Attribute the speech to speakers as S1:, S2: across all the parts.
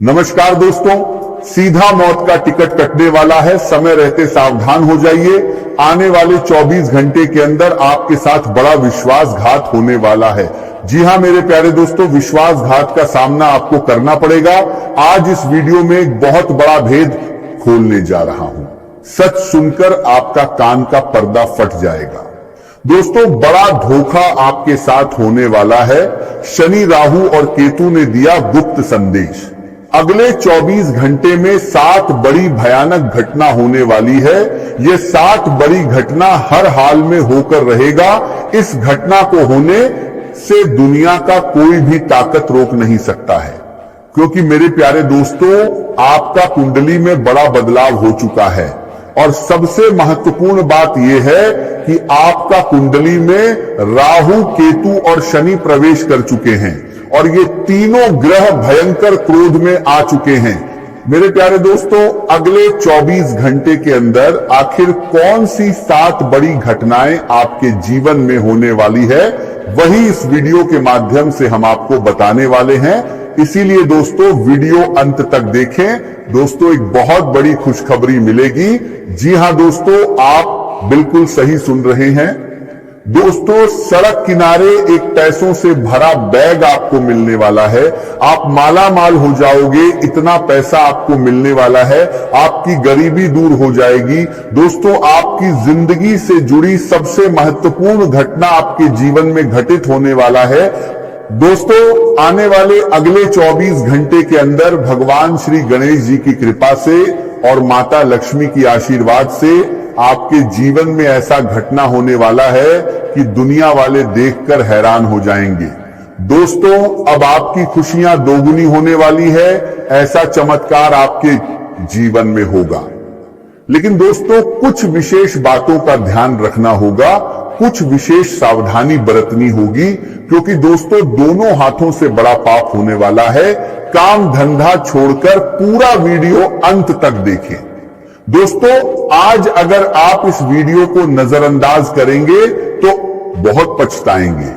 S1: नमस्कार दोस्तों, सीधा मौत का टिकट कटने वाला है। समय रहते सावधान हो जाइए। आने वाले 24 घंटे के अंदर आपके साथ बड़ा विश्वासघात होने वाला है। जी हां मेरे प्यारे दोस्तों, विश्वासघात का सामना आपको करना पड़ेगा। आज इस वीडियो में एक बहुत बड़ा भेद खोलने जा रहा हूं। सच सुनकर आपका कान का पर्दा फट जाएगा। दोस्तों, बड़ा धोखा आपके साथ होने वाला है। शनि, राहु और केतु ने दिया गुप्त संदेश। अगले 24 घंटे में 7 बड़ी भयानक घटना होने वाली है। यह 7 बड़ी घटना हर हाल में होकर रहेगा। इस घटना को होने से दुनिया का कोई भी ताकत रोक नहीं सकता है, क्योंकि मेरे प्यारे दोस्तों, आपका कुंडली में बड़ा बदलाव हो चुका है। और सबसे महत्वपूर्ण बात यह है कि आपका कुंडली में राहु, केतु और शनि प्रवेश कर चुके हैं और ये तीनों ग्रह भयंकर क्रोध में आ चुके हैं। मेरे प्यारे दोस्तों, अगले 24 घंटे के अंदर आखिर कौन सी 7 बड़ी घटनाएं आपके जीवन में होने वाली है, वही इस वीडियो के माध्यम से हम आपको बताने वाले हैं। इसीलिए दोस्तों, वीडियो अंत तक देखें। दोस्तों, एक बहुत बड़ी खुशखबरी मिलेगी। जी हां दोस्तों, आप बिल्कुल सही सुन रहे हैं। दोस्तों, सड़क किनारे एक पैसों से भरा बैग आपको मिलने वाला है। आप माला माल हो जाओगे, इतना पैसा आपको मिलने वाला है। आपकी गरीबी दूर हो जाएगी। दोस्तों, आपकी जिंदगी से जुड़ी सबसे महत्वपूर्ण घटना आपके जीवन में घटित होने वाला है। दोस्तों, आने वाले अगले 24 घंटे के अंदर भगवान श्री गणेश जी की कृपा से और माता लक्ष्मी की आशीर्वाद से आपके जीवन में ऐसा घटना होने वाला है कि दुनिया वाले देखकर हैरान हो जाएंगे। दोस्तों, अब आपकी खुशियां दोगुनी होने वाली है। ऐसा चमत्कार आपके जीवन में होगा। लेकिन दोस्तों, कुछ विशेष बातों का ध्यान रखना होगा, कुछ विशेष सावधानी बरतनी होगी, क्योंकि दोस्तों, दोनों हाथों से बड़ा पाप होने वाला है। काम धंधा छोड़कर पूरा वीडियो अंत तक देखें। दोस्तों, आज अगर आप इस वीडियो को नजरअंदाज करेंगे तो बहुत पछताएंगे।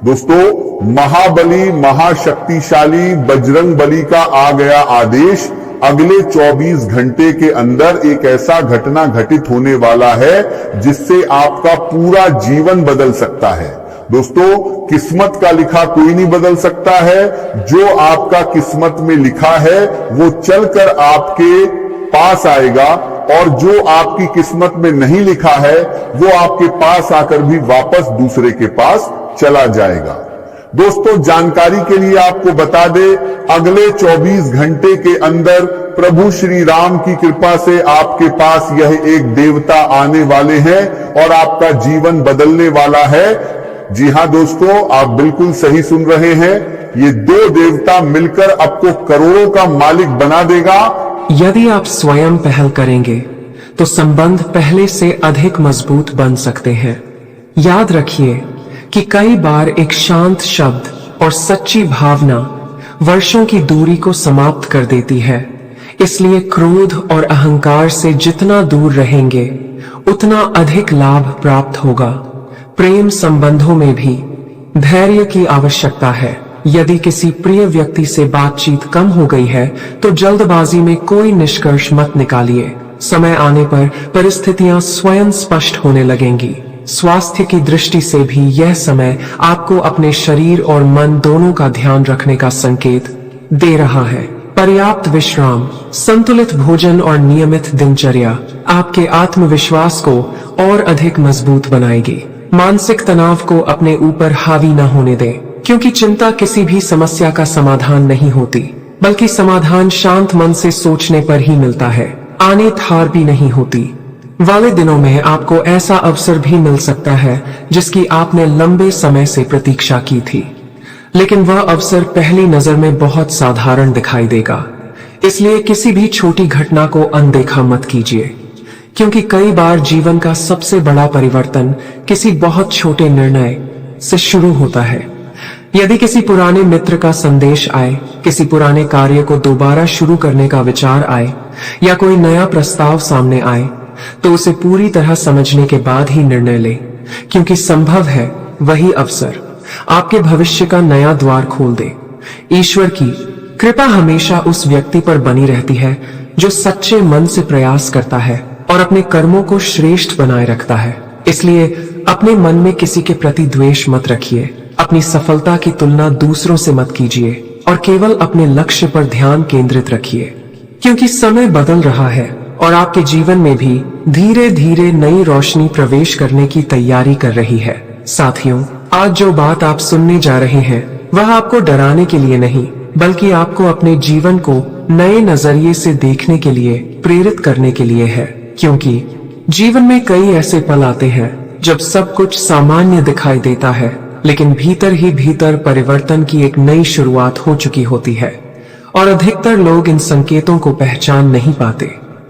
S1: दोस्तों, महाबली महाशक्तिशाली बजरंग बली का आ गया आदेश। अगले 24 घंटे के अंदर एक ऐसा घटना घटित होने वाला है जिससे आपका पूरा जीवन बदल सकता है। दोस्तों, किस्मत का लिखा कोई नहीं बदल सकता है। जो आपका किस्मत में लिखा है वो चलकर आपके पास आएगा, और जो आपकी किस्मत में नहीं लिखा है वो आपके पास आकर भी वापस दूसरे के पास चला जाएगा। दोस्तों, जानकारी के लिए आपको बता दे, अगले 24 घंटे के अंदर प्रभु श्री राम की कृपा से आपके पास यह एक देवता आने वाले हैं और आपका जीवन बदलने वाला है। जी हां दोस्तों, आप बिल्कुल सही सुन रहे हैं। ये 2 देवता मिलकर आपको करोड़ों का मालिक बना देगा।
S2: यदि आप स्वयं पहल करेंगे तो संबंध पहले से अधिक मजबूत बन सकते हैं। याद रखिए कि कई बार एक शांत शब्द और सच्ची भावना वर्षों की दूरी को समाप्त कर देती है। इसलिए क्रोध और अहंकार से जितना दूर रहेंगे उतना अधिक लाभ प्राप्त होगा। प्रेम संबंधों में भी धैर्य की आवश्यकता है। यदि किसी प्रिय व्यक्ति से बातचीत कम हो गई है तो जल्दबाजी में कोई निष्कर्ष मत निकालिए। समय आने पर परिस्थितियां स्वयं स्पष्ट होने लगेंगी। स्वास्थ्य की दृष्टि से भी यह समय आपको अपने शरीर और मन दोनों का ध्यान रखने का संकेत दे रहा है। पर्याप्त विश्राम, संतुलित भोजन और नियमित दिनचर्या आपके आत्मविश्वास को और अधिक मजबूत बनाएगी। मानसिक तनाव को अपने ऊपर हावी न होने दें, क्योंकि चिंता किसी भी समस्या का समाधान नहीं होती, बल्कि समाधान शांत मन से सोचने पर ही मिलता है। आने थार भी नहीं होती। वाले दिनों में आपको ऐसा अवसर भी मिल सकता है जिसकी आपने लंबे समय से प्रतीक्षा की थी, लेकिन वह अवसर पहली नजर में बहुत साधारण दिखाई देगा। इसलिए किसी भी छोटी घटना को अनदेखा मत कीजिए, क्योंकि कई बार जीवन का सबसे बड़ा परिवर्तन किसी बहुत छोटे निर्णय से शुरू होता है। यदि किसी पुराने मित्र का संदेश आए, किसी पुराने कार्य को दोबारा शुरू करने का विचार आए, या कोई नया प्रस्ताव सामने आए, तो उसे पूरी तरह समझने के बाद ही निर्णय लें, क्योंकि संभव है वही अवसर आपके भविष्य का नया द्वार खोल दे। ईश्वर की कृपा हमेशा उस व्यक्ति पर बनी रहती है जो सच्चे मन से प्रयास करता है और अपने कर्मों को श्रेष्ठ बनाए रखता है। इसलिए अपने मन में किसी के प्रति द्वेष मत रखिए, अपनी सफलता की तुलना दूसरों से मत कीजिए और केवल अपने लक्ष्य पर ध्यान केंद्रित रखिए, क्योंकि समय बदल रहा है और आपके जीवन में भी धीरे धीरे नई रोशनी प्रवेश करने की तैयारी कर रही है। साथियों, आज जो बात आप सुनने जा रहे हैं वह आपको डराने के लिए नहीं, बल्कि आपको अपने जीवन को नए नजरिए से देखने के लिए प्रेरित करने के लिए है। क्योंकि जीवन में कई ऐसे पल आते हैं जब सब कुछ सामान्य दिखाई देता है, लेकिन भीतर ही भीतर परिवर्तन की एक नई शुरुआत हो चुकी होती है और अधिकतर लोग इन संकेतों को पहचान नहीं पाते।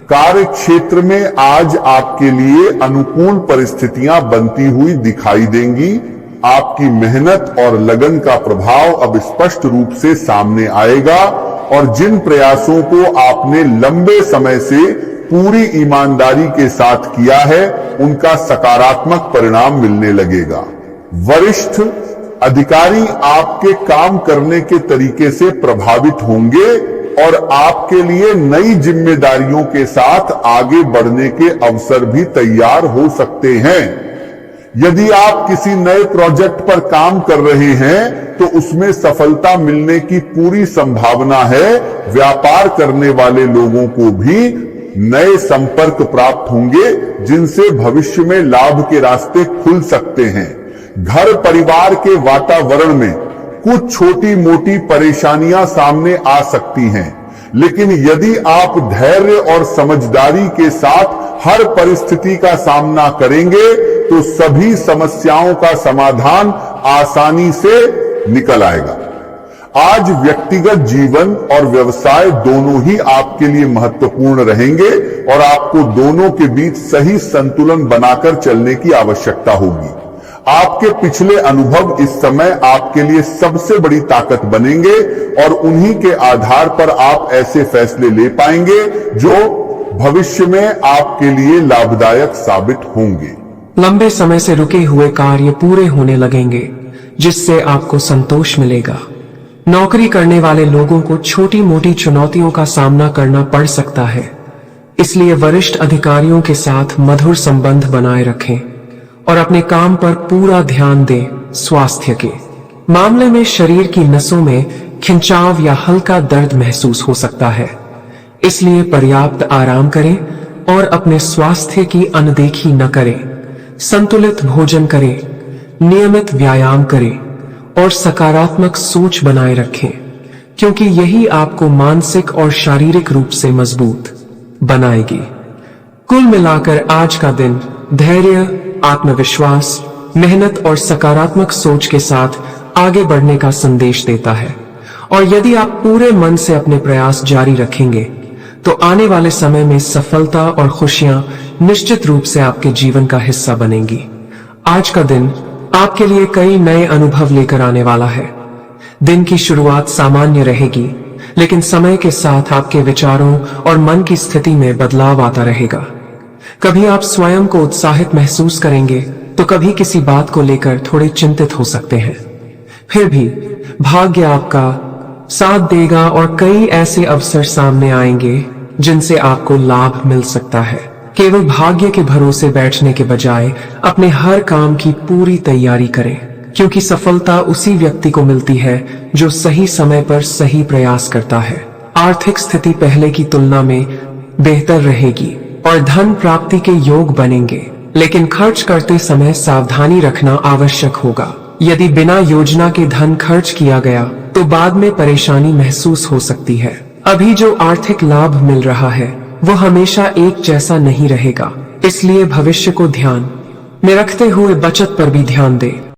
S1: कार्य क्षेत्र में आज आपके लिए अनुकूल परिस्थितियां बनती हुई दिखाई देंगी। आपकी मेहनत और लगन का प्रभाव अब स्पष्ट रूप से सामने आएगा और जिन प्रयासों को आपने लंबे समय से पूरी ईमानदारी के साथ किया है उनका सकारात्मक परिणाम मिलने लगेगा। वरिष्ठ अधिकारी आपके काम करने के तरीके से प्रभावित होंगे और आपके लिए नई जिम्मेदारियों के साथ आगे बढ़ने के अवसर भी तैयार हो सकते हैं। यदि आप किसी नए प्रोजेक्ट पर काम कर रहे हैं तो उसमें सफलता मिलने की पूरी संभावना है। व्यापार करने वाले लोगों को भी नए संपर्क प्राप्त होंगे जिनसे भविष्य में लाभ के रास्ते खुल सकते हैं। घर परिवार के वातावरण में कुछ छोटी मोटी परेशानियां सामने आ सकती हैं, लेकिन यदि आप धैर्य और समझदारी के साथ हर परिस्थिति का सामना करेंगे तो सभी समस्याओं का समाधान आसानी से निकल आएगा। आज व्यक्तिगत जीवन और व्यवसाय दोनों ही आपके लिए महत्वपूर्ण रहेंगे और आपको दोनों के बीच सही संतुलन बनाकर चलने की आवश्यकता होगी। आपके पिछले अनुभव इस समय आपके लिए सबसे बड़ी ताकत बनेंगे और उन्हीं के आधार पर आप ऐसे फैसले ले पाएंगे जो भविष्य में आपके लिए लाभदायक साबित होंगे।
S2: लंबे समय से रुके हुए कार्य पूरे होने लगेंगे, जिससे आपको संतोष मिलेगा। नौकरी करने वाले लोगों को छोटी मोटी चुनौतियों का सामना करना पड़ सकता है, इसलिए वरिष्ठ अधिकारियों के साथ मधुर संबंध बनाए रखें और अपने काम पर पूरा ध्यान दें। स्वास्थ्य के मामले में शरीर की नसों में खिंचाव या हल्का दर्द महसूस हो सकता है, इसलिए पर्याप्त आराम करें और अपने स्वास्थ्य की अनदेखी न करें। संतुलित भोजन करें, नियमित व्यायाम करें और सकारात्मक सोच बनाए रखें, क्योंकि यही आपको मानसिक और शारीरिक रूप से मजबूत बनाएगी। कुल मिलाकर आज का दिन धैर्य, आत्मविश्वास, मेहनत और सकारात्मक सोच के साथ आगे बढ़ने का संदेश देता है। और यदि आप पूरे मन से अपने प्रयास जारी रखेंगे तो आने वाले समय में सफलता और खुशियां निश्चित रूप से आपके जीवन का हिस्सा बनेंगी। आज का दिन आपके लिए कई नए अनुभव लेकर आने वाला है। दिन की शुरुआत सामान्य रहेगी, लेकिन समय के साथ आपके विचारों और मन की स्थिति में बदलाव आता रहेगा। कभी आप स्वयं को उत्साहित महसूस करेंगे तो कभी किसी बात को लेकर थोड़े चिंतित हो सकते हैं। फिर भी भाग्य आपका साथ देगा और कई ऐसे अवसर सामने आएंगे जिनसे आपको लाभ मिल सकता है। केवल भाग्य के भरोसे बैठने के बजाय अपने हर काम की पूरी तैयारी करें, क्योंकि सफलता उसी व्यक्ति को मिलती है जो सही समय पर सही प्रयास करता है। आर्थिक स्थिति पहले की तुलना में बेहतर रहेगी और धन प्राप्ति के योग बनेंगे, लेकिन खर्च करते समय सावधानी रखना आवश्यक होगा। यदि बिना योजना के धन खर्च किया गया तो बाद में परेशानी महसूस हो सकती है। अभी जो आर्थिक लाभ मिल रहा है वो हमेशा एक जैसा नहीं रहेगा, इसलिए भविष्य को ध्यान में रखते हुए बचत पर भी ध्यान दें।